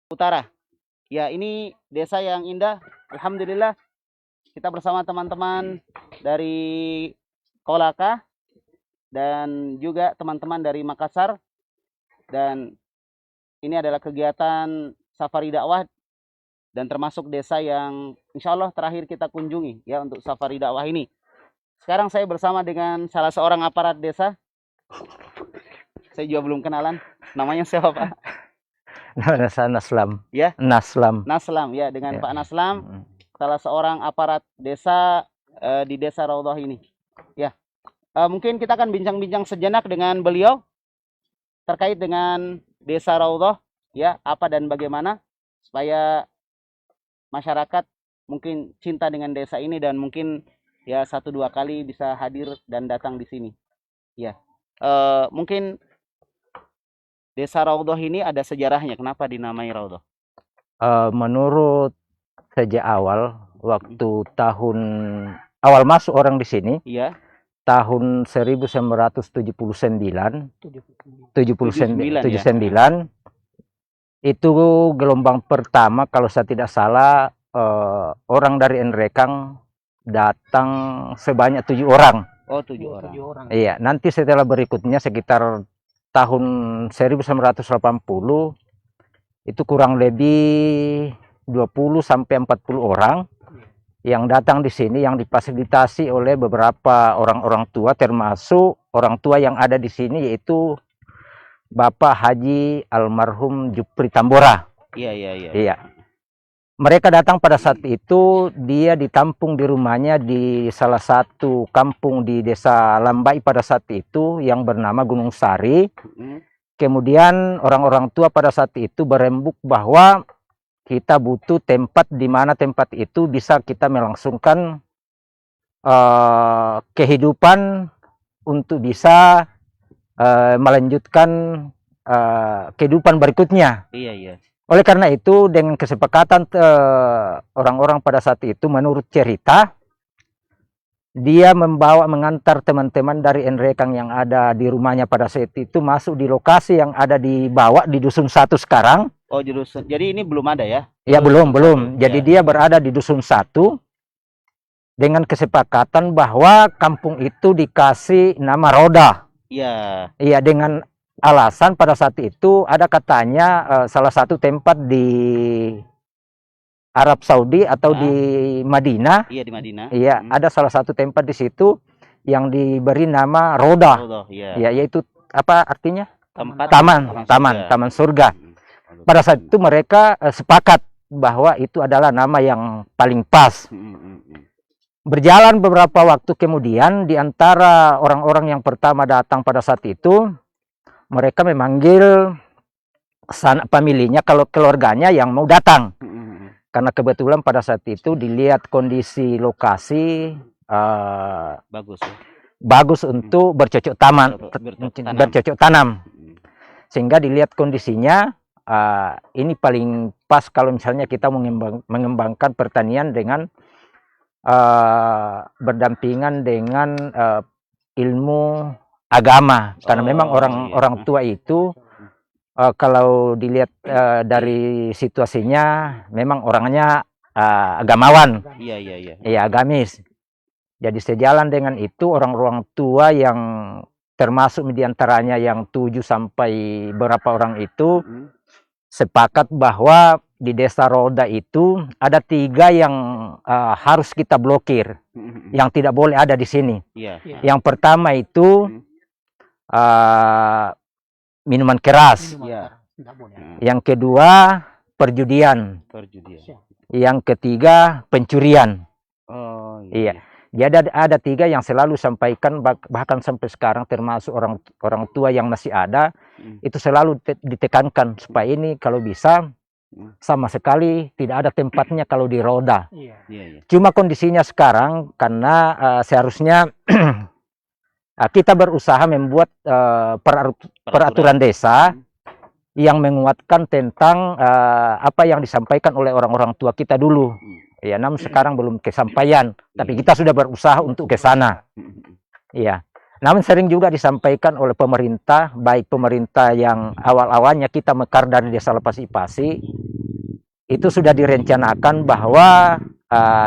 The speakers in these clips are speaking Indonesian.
Utara. Ya, ini desa yang indah. Alhamdulillah kita bersama teman-teman dari Kolaka dan juga teman-teman dari Makassar, dan ini adalah kegiatan safari dakwah dan termasuk desa yang insya Allah terakhir kita kunjungi ya untuk safari dakwah ini. Sekarang saya bersama dengan salah seorang aparat desa. Saya juga belum kenalan. Namanya siapa, Pak? Naslam. Ya, Naslam. Naslam ya, dengan Ya. Pak Naslam, salah seorang aparat desa di Desa Raudhah ini. Ya, mungkin kita akan bincang-bincang sejenak dengan beliau terkait dengan Desa Raudhah, ya, apa dan bagaimana supaya masyarakat mungkin cinta dengan desa ini dan mungkin ya 1-2 kali bisa hadir dan datang di sini. Ya, mungkin Desa Raudhah ini ada sejarahnya. Kenapa dinamai Raudhah? Menurut sejak awal, waktu tahun awal masuk orang di sini, Iya. tahun 1979, 79 itu gelombang pertama, kalau saya tidak salah, orang dari Nrekang datang sebanyak 7 orang. Oh, 7 orang. Iya, nanti setelah berikutnya sekitar tahun 1980 itu kurang lebih 20 sampai 40 orang yang datang di sini, yang difasilitasi oleh beberapa orang-orang tua, termasuk orang tua yang ada di sini yaitu Bapak Haji almarhum Jupri Tambora. Iya. Mereka datang pada saat itu, dia ditampung di rumahnya di salah satu kampung di Desa Lambai pada saat itu yang bernama Gunung Sari. Kemudian orang-orang tua pada saat itu berembuk bahwa kita butuh tempat di mana tempat itu bisa kita melangsungkan kehidupan untuk bisa melanjutkan kehidupan berikutnya. Iya. Oleh karena itu, dengan kesepakatan orang-orang pada saat itu, menurut cerita, dia mengantar teman-teman dari Nrekang yang ada di rumahnya pada saat itu masuk di lokasi yang ada di bawah, di Dusun 1 sekarang. Oh, di dusun. Jadi ini belum ada ya? Ya, belum. Jadi dia berada di Dusun 1 dengan kesepakatan bahwa kampung itu dikasih nama Roda. Iya. Iya, dengan alasan pada saat itu ada katanya salah satu tempat di Arab Saudi atau di Madinah. Iya, di Madinah. Iya, ada salah satu tempat di situ yang diberi nama Roda. Ya, yaitu apa artinya? Taman surga. Pada saat itu mereka sepakat bahwa itu adalah nama yang paling pas. Berjalan beberapa waktu kemudian, di antara orang-orang yang pertama datang pada saat itu, mereka memanggil sanak familinya, kalau keluarganya yang mau datang. Karena kebetulan pada saat itu dilihat kondisi lokasi bagus untuk bercocok tanam. Sehingga dilihat kondisinya ini paling pas kalau misalnya kita mengembangkan pertanian dengan berdampingan dengan ilmu agama, karena memang orang tua itu kalau dilihat dari situasinya memang orangnya agamawan. Iya, agamis. Jadi sejalan dengan itu, orang-orang tua yang termasuk diantaranya yang 7 sampai berapa orang itu sepakat bahwa di Desa Roda itu ada 3 yang harus kita blokir, yang tidak boleh ada di sini. Yang pertama itu minuman keras. Yang kedua perjudian. Yang ketiga pencurian. Iya. Jadi ada 3 yang selalu sampaikan, bahkan sampai sekarang termasuk orang tua yang masih ada, itu selalu ditekankan supaya ini kalau bisa sama sekali tidak ada tempatnya kalau di Roda. Cuma kondisinya sekarang karena seharusnya kita berusaha membuat peraturan desa yang menguatkan tentang apa yang disampaikan oleh orang-orang tua kita dulu. Ya, namun sekarang belum kesampaian, tapi kita sudah berusaha untuk ke sana. Iya. Namun sering juga disampaikan oleh pemerintah, baik pemerintah yang awal-awalnya kita mekar dari Desa Lepas Ipasi, itu sudah direncanakan bahwa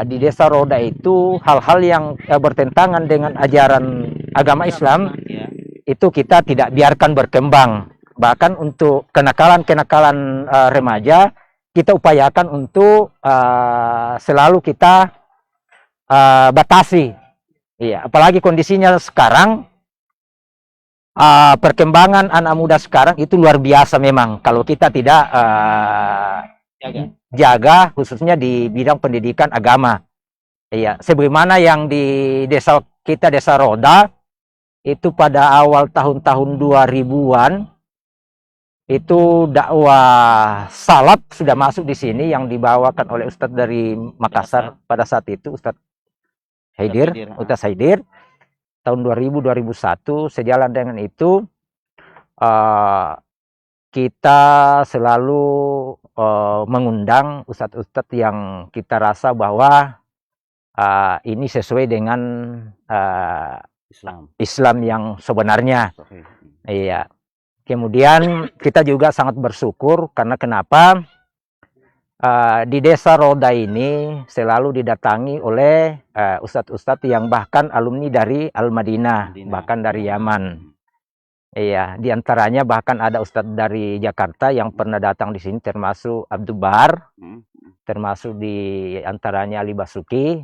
di Desa Roda itu hal-hal yang bertentangan dengan ajaran agama Islam itu kita tidak biarkan berkembang. Bahkan untuk kenakalan-kenakalan remaja kita upayakan untuk selalu kita batasi. Iya, apalagi kondisinya sekarang perkembangan anak muda sekarang itu luar biasa memang kalau kita tidak jaga khususnya di bidang pendidikan agama. Iya, sebagaimana yang di desa kita, Desa Roda, itu pada awal tahun-tahun 2000-an itu dakwah salaf sudah masuk di sini yang dibawakan oleh Ustadz dari Makassar pada saat itu, Ustadz Ustadz Haidir tahun 2000-2001. Sejalan dengan itu kita selalu mengundang ustadz-ustadz yang kita rasa bahwa ini sesuai dengan Islam yang sebenarnya. Iya. Kemudian kita juga sangat bersyukur karena kenapa di Desa Roda ini selalu didatangi oleh ustadz-ustadz yang bahkan alumni dari Al-Madinah, bahkan dari Yaman. Iya, diantaranya bahkan ada ustadz dari Jakarta yang pernah datang di sini, termasuk Abdul Bar, termasuk di antaranya Ali Basuki,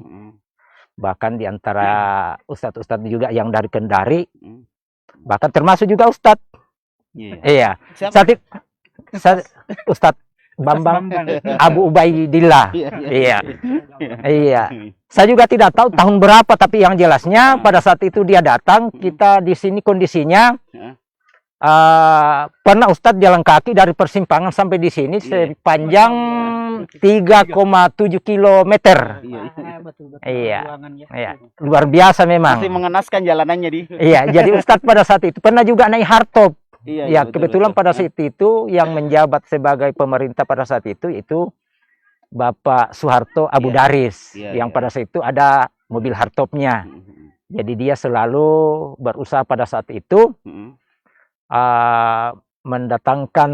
bahkan di antara ustadz-ustadz juga yang dari Kendari, bahkan termasuk juga ustadz. Iya, Ustadz Bambang Abu Ubaidillah. Iya. Saya juga tidak tahu tahun berapa, tapi yang jelasnya pada saat itu dia datang, kita di sini kondisinya pernah Ustadz jalan kaki dari persimpangan sampai di sini sepanjang 3,7 kilometer. Iya. Luar biasa memang. Masih mengenaskan jalanannya di. Iya, jadi Ustadz pada saat itu pernah juga naik hardtop. Ya, kebetulan pada saat itu yang menjabat sebagai pemerintah pada saat itu Bapak Soeharto Abu Daris, yang pada saat itu ada mobil hardtopnya. Jadi dia selalu berusaha pada saat itu mendatangkan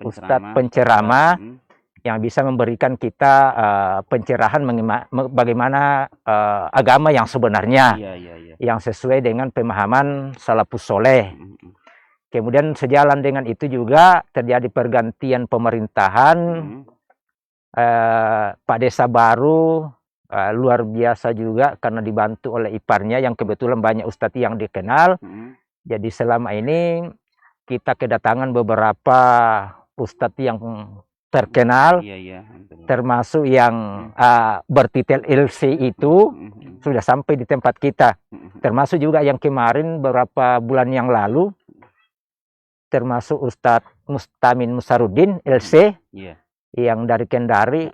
ustadz penceramah yang bisa memberikan kita pencerahan bagaimana agama yang sebenarnya, yang sesuai dengan pemahaman salafus soleh. Kemudian sejalan dengan itu juga terjadi pergantian pemerintahan. Pak Desa baru luar biasa juga karena dibantu oleh iparnya yang kebetulan banyak ustadz yang dikenal. Jadi selama ini kita kedatangan beberapa ustadz yang terkenal, termasuk yang bertitel LC itu sudah sampai di tempat kita, termasuk juga yang kemarin beberapa bulan yang lalu, termasuk Ustadz Mustamin Musarudin LC yang dari Kendari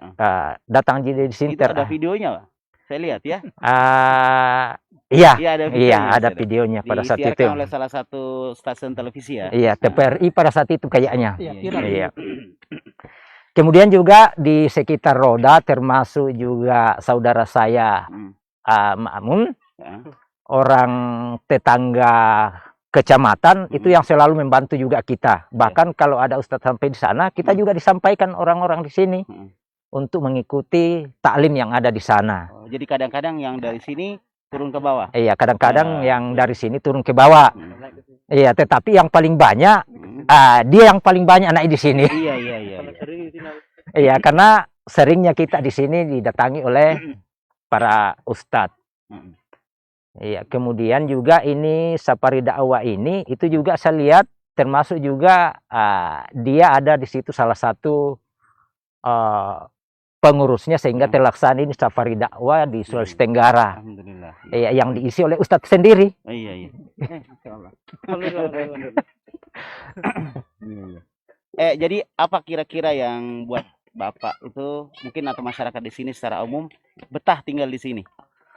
datang di sini. Ada videonya, Pak? Saya lihat ya. Ada videonya pada saat itu. Oleh salah satu stasiun televisi ya. Iya, TVRI pada saat itu kayaknya. Iya. Kemudian juga di sekitar Roda termasuk juga saudara saya Ma'mun, orang tetangga kecamatan itu yang selalu membantu juga kita. Bahkan kalau ada ustadz sampai di sana, kita juga disampaikan orang-orang di sini untuk mengikuti taklim yang ada di sana. Jadi kadang-kadang yang dari sini turun ke bawah. Iya, kadang-kadang yang dari sini turun ke bawah. Iya, tetapi yang paling banyak dia yang paling banyak naik di sini. Iya, karena seringnya kita di sini didatangi oleh para ustadz. Iya, kemudian juga ini safari dakwah ini itu juga saya lihat termasuk juga dia ada di situ salah satu pengurusnya sehingga terlaksana ini safari dakwah di Sulawesi Tenggara. Iya, yang diisi oleh ustadz sendiri. Jadi apa kira-kira yang buat Bapak itu mungkin atau masyarakat di sini secara umum betah tinggal di sini?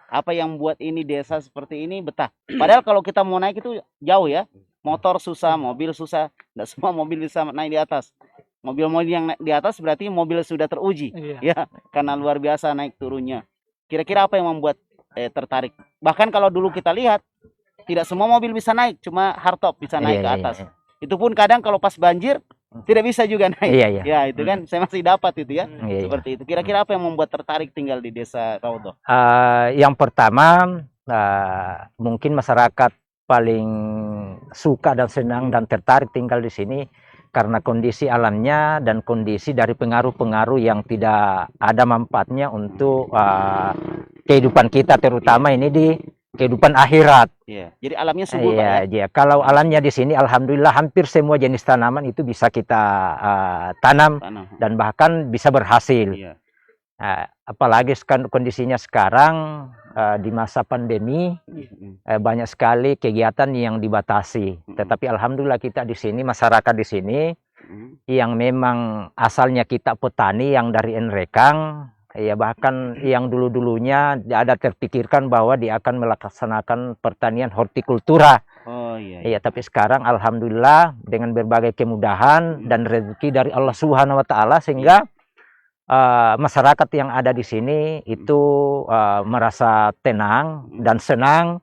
Apa yang buat ini desa seperti ini betah? Padahal kalau kita mau naik itu jauh ya. Motor susah, mobil susah. Tidak semua mobil bisa naik di atas. Mobil-mobil yang naik di atas berarti mobil sudah teruji. Ya, karena luar biasa naik turunnya. Kira-kira apa yang membuat tertarik? Bahkan kalau dulu kita lihat tidak semua mobil bisa naik, cuma hardtop bisa naik ke atas. Itu pun kadang kalau pas banjir tidak bisa juga naik. Iya, iya. Ya, itu kan saya masih dapat itu ya. Iya, Seperti itu. Kira-kira apa yang membuat tertarik tinggal di Desa Raudhah? Yang pertama, mungkin masyarakat paling suka dan senang dan tertarik tinggal di sini karena kondisi alamnya dan kondisi dari pengaruh-pengaruh yang tidak ada manfaatnya untuk kehidupan kita, terutama ini di kehidupan akhirat. Iya. Jadi alamnya subur, Pak, Iya, ya? iya. Kalau alamnya di sini, alhamdulillah hampir semua jenis tanaman itu bisa kita tanam dan bahkan bisa berhasil. Iya. Apalagi kondisinya sekarang di masa pandemi, banyak sekali kegiatan yang dibatasi. Tetapi alhamdulillah kita di sini, masyarakat di sini yang memang asalnya kita petani yang dari Enrekang, ya bahkan yang dulu-dulunya ada terpikirkan bahwa dia akan melaksanakan pertanian hortikultura. Oh iya. Iya, tapi sekarang alhamdulillah dengan berbagai kemudahan dan rezeki dari Allah Subhanahu wa taala sehingga masyarakat yang ada di sini itu merasa tenang dan senang,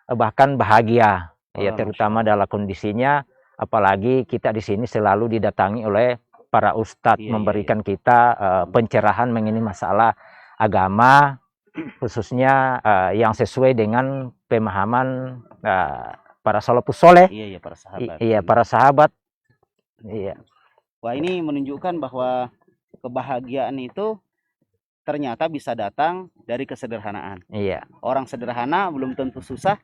bahkan bahagia, ya terutama dalam kondisinya. Apalagi kita di sini selalu didatangi oleh para ustadz memberikan kita pencerahan mengenai masalah agama, khususnya yang sesuai dengan pemahaman para salafus soleh. Iya, para sahabat. Iya, para sahabat. Iya. Wah, ini menunjukkan bahwa kebahagiaan itu ternyata bisa datang dari kesederhanaan. Iya. Orang sederhana belum tentu susah,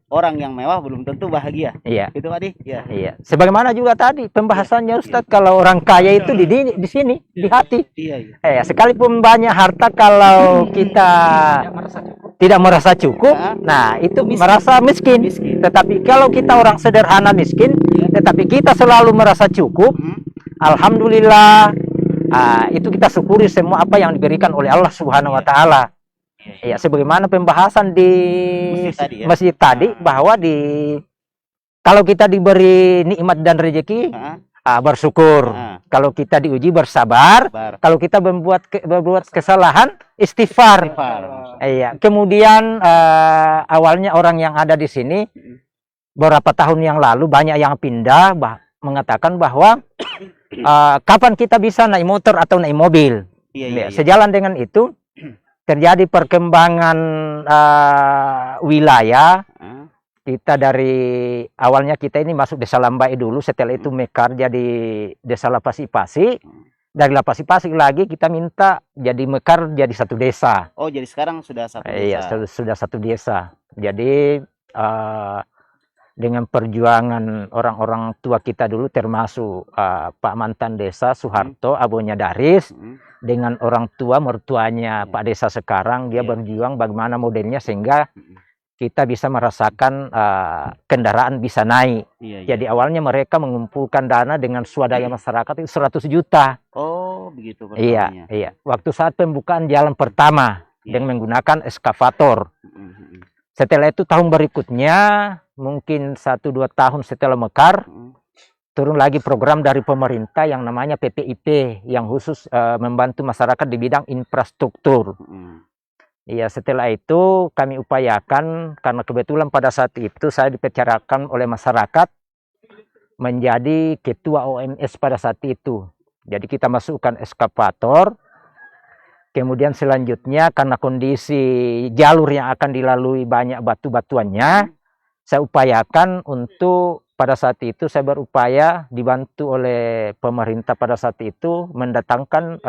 orang yang mewah belum tentu bahagia. Iya. Itu Adi. Iya. Iya. Sebagaimana juga tadi pembahasannya Ustadz, kalau orang kaya itu di sini, di hati. Iya. Iya. Sekalipun banyak harta, kalau kita tidak merasa cukup, nah itu merasa miskin. Tetapi kalau kita orang sederhana miskin, tetapi kita selalu merasa cukup, alhamdulillah. Itu kita syukuri semua apa yang diberikan oleh Allah Subhanahu wa taala. Ya, sebagaimana pembahasan di masjid tadi bahwa kalau kita diberi nikmat dan rezeki, bersyukur. Kalau kita diuji bersabar. Kalau kita berbuat kesalahan, istighfar. Iya. Kemudian awalnya orang yang ada di sini beberapa tahun yang lalu banyak yang pindah mengatakan bahwa kapan kita bisa naik motor atau naik mobil. Iya. Sejalan dengan itu terjadi perkembangan wilayah. Kita dari awalnya kita ini masuk Desa Lambai dulu, setelah itu mekar jadi Desa Lapasipasi. Dari Lapasipasi lagi kita minta jadi mekar jadi satu desa. Oh, jadi sekarang sudah satu desa. Iya, sudah satu desa. Jadi dengan perjuangan orang-orang tua kita dulu, termasuk Pak mantan desa Soeharto, abunya Daris, dengan orang tua mertuanya Pak Desa sekarang, dia berjuang bagaimana modelnya sehingga kita bisa merasakan kendaraan bisa naik. Jadi awalnya mereka mengumpulkan dana dengan swadaya masyarakat itu 100 juta. Oh, begitu pertamanya. Iya. Waktu saat pembukaan jalan pertama dengan menggunakan eskavator. Setelah itu tahun berikutnya, mungkin 1-2 tahun setelah mekar, turun lagi program dari pemerintah yang namanya PPIP yang khusus membantu masyarakat di bidang infrastruktur. Iya, setelah itu kami upayakan, karena kebetulan pada saat itu saya dipercarakan oleh masyarakat menjadi ketua OMS pada saat itu. Jadi kita masukkan eskavator, kemudian selanjutnya karena kondisi jalur yang akan dilalui banyak batu-batuannya, saya upayakan untuk pada saat itu saya berupaya dibantu oleh pemerintah pada saat itu mendatangkan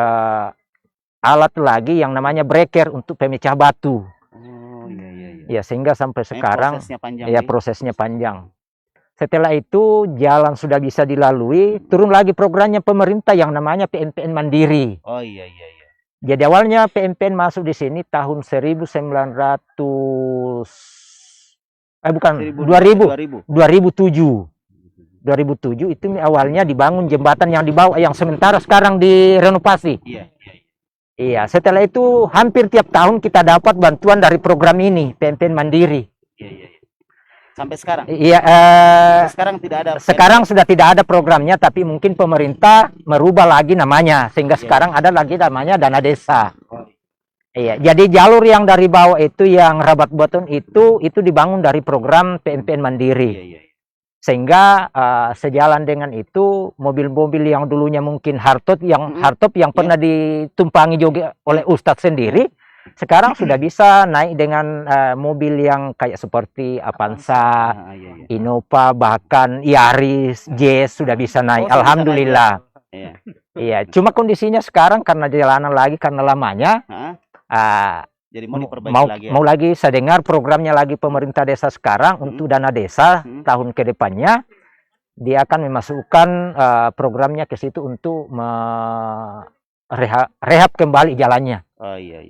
alat lagi yang namanya breaker untuk pemecah batu. Oh, iya. Ya, sehingga sampai sekarang prosesnya panjang. Setelah itu jalan sudah bisa dilalui, turun lagi programnya pemerintah yang namanya PMPN Mandiri. Oh iya. Jadi awalnya PMPN masuk di sini tahun 2007 itu awalnya dibangun jembatan yang di bawah yang sementara sekarang direnovasi. Iya, setelah itu hampir tiap tahun kita dapat bantuan dari program ini, PMPN Mandiri. Iya. Sampai sekarang? Iya. Sekarang tidak ada. Sekarang sudah tidak ada programnya, tapi mungkin pemerintah merubah lagi namanya, sehingga sekarang ada lagi namanya Dana Desa. Iya, jadi jalur yang dari bawah itu yang Rabat Boton itu dibangun dari program PMPN Mandiri. Sehingga sejalan dengan itu mobil-mobil yang dulunya mungkin hardtop yang pernah ditumpangi juga oleh Ustadz sendiri, sekarang sudah bisa naik dengan mobil yang kayak seperti Avanza, Innova, bahkan Yaris, Jazz sudah bisa naik. Alhamdulillah. Iya, cuma kondisinya sekarang karena jalanan lagi karena lamanya. Jadi mau lagi saya dengar programnya lagi pemerintah desa sekarang untuk dana desa tahun ke depannya dia akan memasukkan programnya ke situ untuk rehab kembali jalannya.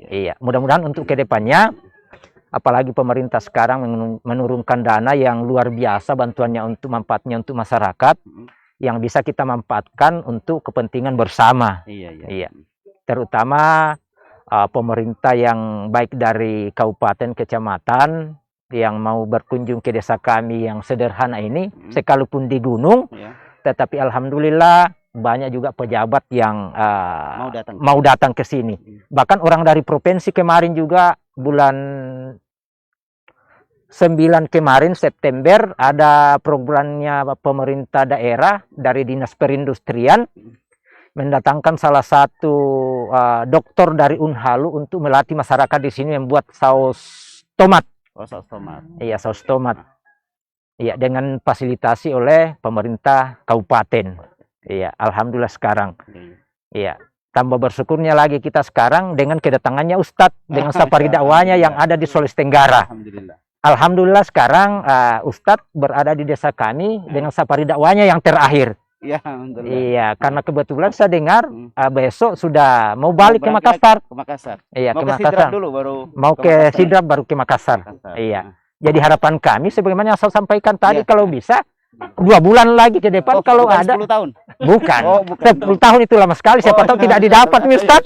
Iya, mudah-mudahan untuk ke depannya, apalagi pemerintah sekarang menurunkan dana yang luar biasa bantuannya untuk manfaatnya untuk masyarakat yang bisa kita manfaatkan untuk kepentingan bersama. Iya. Terutama pemerintah yang baik dari kabupaten, kecamatan yang mau berkunjung ke desa kami yang sederhana ini, sekalipun di gunung, tetapi alhamdulillah banyak juga pejabat yang mau datang ke sini. Bahkan orang dari provinsi kemarin juga bulan 9 kemarin September ada programnya pemerintah daerah dari Dinas Perindustrian mendatangkan salah satu dokter dari Unhalu untuk melatih masyarakat di sini membuat saus tomat. Saus tomat. Iya, saus tomat. Iya, dengan fasilitasi oleh pemerintah kabupaten. Iya, alhamdulillah sekarang. Iya, tambah bersyukurnya lagi kita sekarang dengan kedatangannya Ustadz dengan safari dakwahnya yang ada di Sulawesi Tenggara. Alhamdulillah sekarang Ustadz berada di desa kami dengan safari dakwahnya yang terakhir. Iya, karena kebetulan saya dengar besok sudah mau balik ke Makassar. Iya, ke Makassar. Mau ke Sidrap baru ke Makassar. Iya. Jadi harapan kami sebagaimana yang saya sampaikan tadi kalau bisa 2 bulan lagi ke depan kalau ada 10 tahun. Bukan. 10 tahun itu lama sekali, siapa tahu tidak didapat nih Ustaz.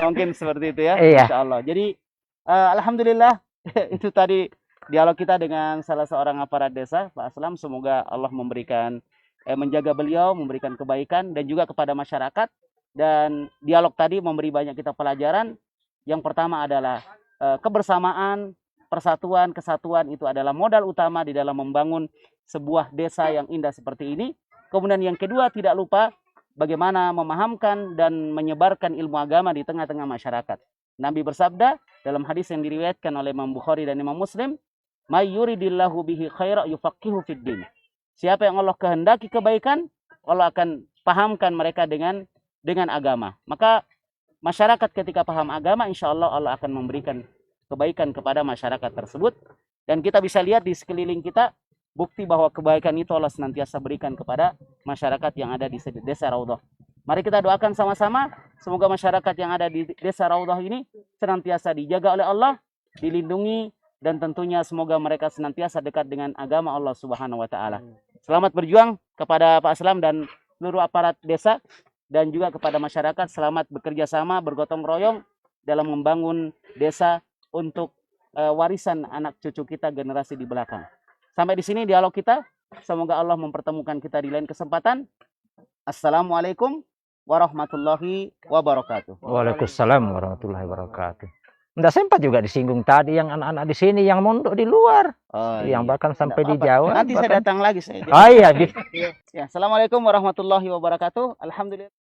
Mungkin seperti itu ya. Iya. Insyaallah. Jadi alhamdulillah itu tadi dialog kita dengan salah seorang aparat desa, Pak Aslam. Semoga Allah memberikan menjaga beliau, memberikan kebaikan dan juga kepada masyarakat. Dan dialog tadi memberi banyak kita pelajaran. Yang pertama adalah kebersamaan, persatuan, kesatuan itu adalah modal utama di dalam membangun sebuah desa yang indah seperti ini. Kemudian yang kedua, tidak lupa bagaimana memahamkan dan menyebarkan ilmu agama di tengah-tengah masyarakat. Nabi bersabda dalam hadis yang diriwayatkan oleh Imam Bukhari dan Imam Muslim, "May yuridillahu bihi khaira yufaqihu fid din." Siapa yang Allah kehendaki kebaikan, Allah akan pahamkan mereka dengan agama. Maka masyarakat ketika paham agama, insya Allah Allah akan memberikan kebaikan kepada masyarakat tersebut. Dan kita bisa lihat di sekeliling kita, bukti bahwa kebaikan itu Allah senantiasa berikan kepada masyarakat yang ada di desa Raudhah. Mari kita doakan sama-sama, semoga masyarakat yang ada di desa Raudhah ini senantiasa dijaga oleh Allah, dilindungi, dan tentunya semoga mereka senantiasa dekat dengan agama Allah Subhanahu wa Ta'ala. Selamat berjuang kepada Pak Aslam dan seluruh aparat desa, dan juga kepada masyarakat. Selamat bekerja sama, bergotong royong dalam membangun desa untuk warisan anak cucu kita generasi di belakang. Sampai di sini dialog kita. Semoga Allah mempertemukan kita di lain kesempatan. Assalamualaikum warahmatullahi wabarakatuh. Waalaikumsalam warahmatullahi wabarakatuh. Nggak sempat juga disinggung tadi yang anak-anak di sini yang mondok di luar, yang bahkan sampai di Jawa. Nanti saya datang lagi saya. Oh iya. Ya, assalamualaikum warahmatullahi wabarakatuh. Alhamdulillah.